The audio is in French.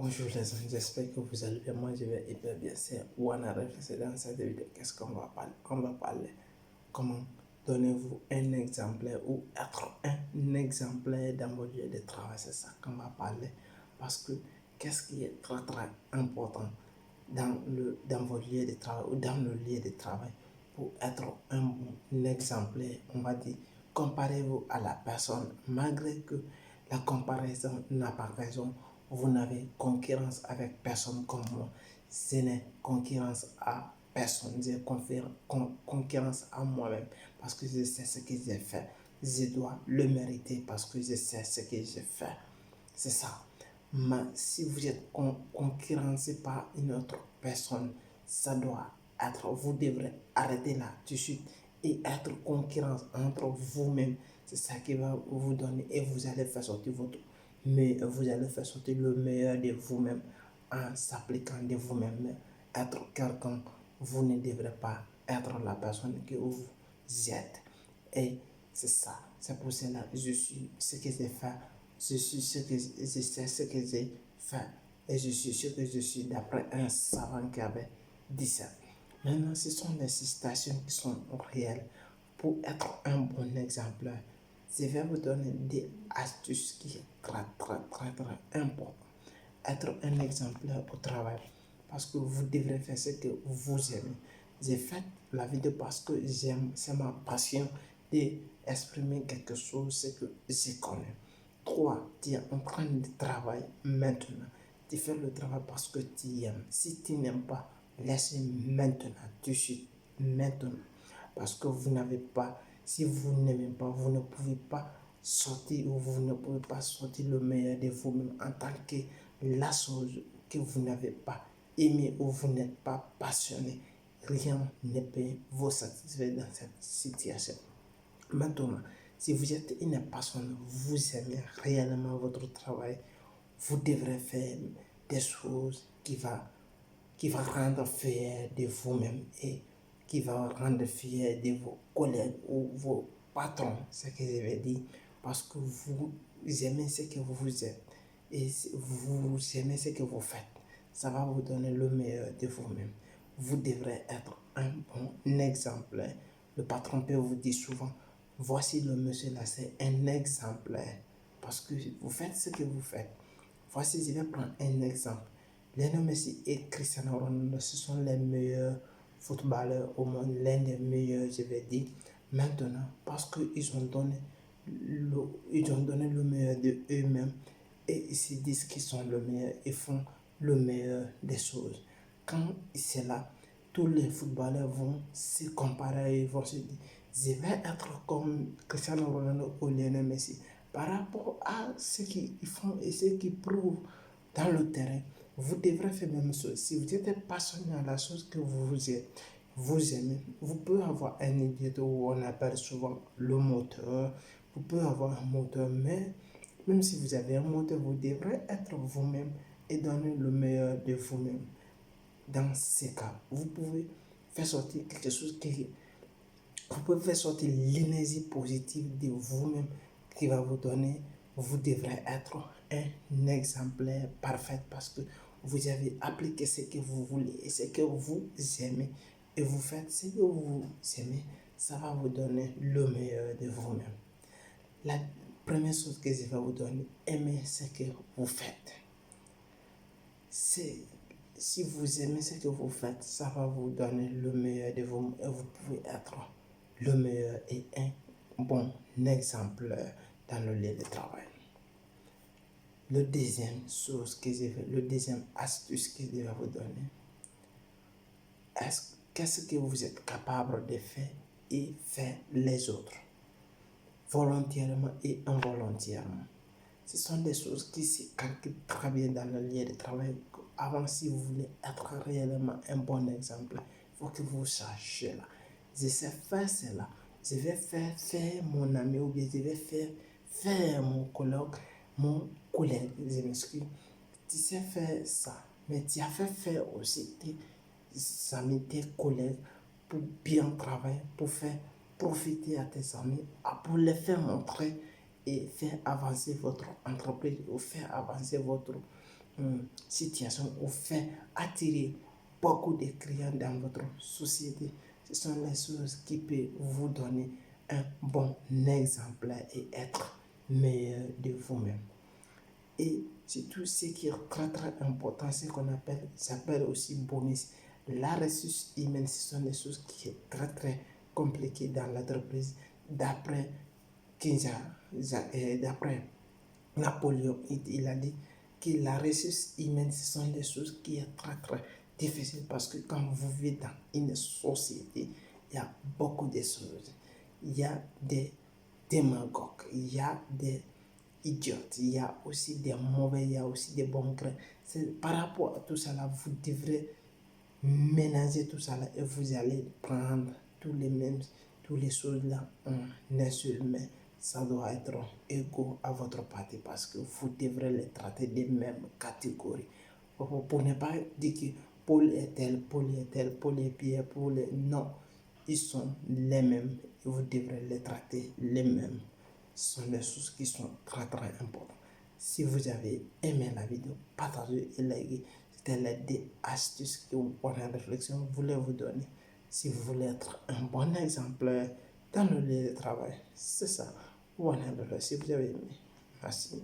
Bonjour les amis, j'espère que vous allez bien. Moi je vais hyper bien. C'est Wana Reflex. Dans cette vidéo, qu'est-ce qu'on va parler? On va parler comment donnez-vous un exemplaire ou être un exemplaire dans votre lieu de travail. C'est ça qu'on va parler. Parce que qu'est-ce qui est très très important dans votre lieu de travail ou dans le lieu de travail pour être un bon exemplaire, on va dire, comparez-vous à la personne, malgré que la comparaison n'a pas raison. Vous n'avez concurrence avec personne comme moi. Ce n'est concurrence à personne. J'ai concurrence à moi-même parce que je sais ce que j'ai fait. Je dois le mériter parce que je sais ce que j'ai fait. C'est ça. Mais si vous êtes concurrencé par une autre personne, ça doit être, vous devrez arrêter là tout de suite et être concurrence entre vous-même. C'est ça qui va vous donner et vous allez faire sortir vous allez faire sortir le meilleur de vous-même en s'appliquant de vous-même. Être quelqu'un, vous ne devrez pas être la personne que vous êtes. Et c'est ça. C'est pour cela que je suis ce que j'ai fait. Je suis ce que je sais ce que j'ai fait. Et je suis ce que je suis d'après un savant qui avait dit ça. Maintenant, ce sont des citations qui sont réelles pour être un bon exemple. Je vais vous donner des astuces qui sont très importantes. Être un exemplaire au travail parce que vous devrez faire ce que vous aimez. J'ai fait la vidéo parce que j'aime, c'est ma passion d'exprimer quelque chose, ce que je connais. 3. Tu es en train de travailler maintenant. Tu fais le travail parce que tu aimes. Si tu n'aimes pas, laisse maintenant, tout de suite, maintenant. Parce que vous n'avez pas, si vous n'aimez pas, vous ne pouvez pas sortir ou vous ne pouvez pas sortir le meilleur de vous-même en tant que la chose que vous n'avez pas aimé ou vous n'êtes pas passionné. Rien ne peut vous satisfaire dans cette situation. Maintenant, si vous êtes une personne, vous aimez réellement votre travail, vous devrez faire des choses qui va rendre fier de vous-même et qui va rendre fier de vos collègues ou vos patrons, c'est ce que je vais dire, parce que vous aimez ce que vous êtes et vous aimez ce que vous faites. Ça va vous donner le meilleur de vous-même. Vous devrez être un bon exemple. Le patron peut vous dire souvent, voici le monsieur là, c'est un exemplaire. Parce que vous faites ce que vous faites. Voici, je vais prendre un exemple. Lionel Messi et Cristiano Ronaldo, ce sont les meilleurs footballeurs au monde, l'un des meilleurs, je vais dire, maintenant, parce qu'ils ont donné le meilleur de eux-mêmes et ils se disent qu'ils sont le meilleur et font le meilleur des choses. Quand c'est là, tous les footballeurs vont se comparer, ils vont se dire, je vais être comme Cristiano Ronaldo ou Lionel Messi par rapport à ce qu'ils font et ce qu'ils prouvent dans le terrain. Vous devrez faire la même chose. Si vous êtes passionné à la chose que vous êtes, vous aimez, vous pouvez avoir un idiot où on appelle souvent le moteur. Vous pouvez avoir un moteur, mais même si vous avez un moteur, vous devrez être vous-même et donner le meilleur de vous-même. Dans ces cas, vous pouvez faire sortir quelque chose qui... Vous pouvez faire sortir l'énergie positive de vous-même qui va vous donner, vous devrez être un exemplaire parfait parce que vous avez appliqué ce que vous voulez et ce que vous aimez et vous faites ce que vous aimez, ça va vous donner le meilleur de vous-même. La première chose que je vais vous donner, aimez ce que vous faites. Si vous aimez ce que vous faites, ça va vous donner le meilleur de vous et vous pouvez être le meilleur et un bon exemple dans le lieu de travail. Le deuxième astuce que je vais vous donner, qu'est-ce que vous êtes capable de faire et faire les autres, volontairement et involontairement. Ce sont des choses qui se calculent très bien dans le lieu de travail. Avant, si vous voulez être réellement un bon exemple, il faut que vous sachiez là. Je sais faire cela. Je vais faire mon ami ou bien je vais faire mon collègue, je m'excuse. Tu sais faire ça, mais tu as fait faire aussi tes amis, tes collègues pour bien travailler, pour faire profiter à tes amis, pour les faire montrer et faire avancer votre entreprise ou faire avancer situation ou fait attirer beaucoup de clients dans votre société. Ce sont les choses qui peuvent vous donner un bon exemplaire et être meilleur de vous-même. Et surtout, ce qui est très très important, c'est qu'on s'appelle aussi bonus. La ressource humaine, ce sont des choses qui sont très très compliquées dans l'entreprise. D'après d'après Napoléon, il a dit que la ressource humaine, ce sont des choses qui sont très très difficiles parce que quand vous vivez dans une société, il y a beaucoup de choses. Il y a des démagogues, il y a des idiotes, il y a aussi des mauvais, il y a aussi des bons grains. Par rapport à tout cela, vous devrez ménager tout ça là et vous allez prendre tous les choses là en un seul, mais ça doit être égaux à votre partie parce que vous devrez les traiter des mêmes catégories. Pour ne pas dire que Paul est tel, Paul est tel, Paul est Pierre, Paul est... Non, ils sont les mêmes et vous devrez les traiter les mêmes. Ce sont des choses qui sont très très importantes. Si vous avez aimé la vidéo, partagez et likez. C'était les 2 astuces que vous prenez en réflexion voulais vous donner. Si vous voulez être un bon exemplaire dans le lieu de travail, c'est ça. Vous prenez en réflexion si vous avez aimé. Merci.